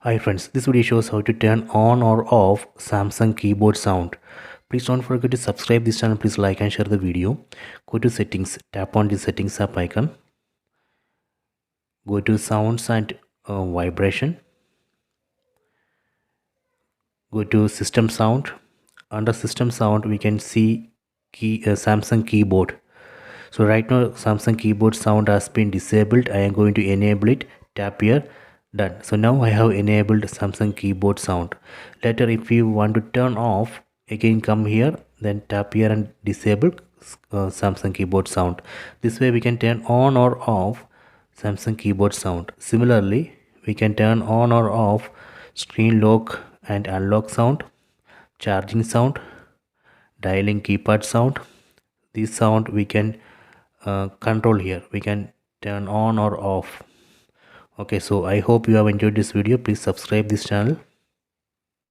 Hi friends, this video shows how to turn on or off Samsung keyboard sound. Please don't forget to subscribe this channel. Please like and share the video. Go to settings, tap on the settings app icon. Go to sounds and vibration. Go to system sound. Under system sound we can see Samsung keyboard. So right now Samsung keyboard sound has been disabled. I am going to enable it. Tap here. Done. So now I have enabled Samsung keyboard sound. Later if you want to turn off, again come here, then tap here and disable Samsung keyboard sound. This way we can turn on or off Samsung keyboard sound. Similarly, we can turn on or off screen lock and unlock sound, charging sound, dialing keypad sound. This sound we can control here. We can turn on or off. Okay, so I hope you have enjoyed this video. Please subscribe this channel.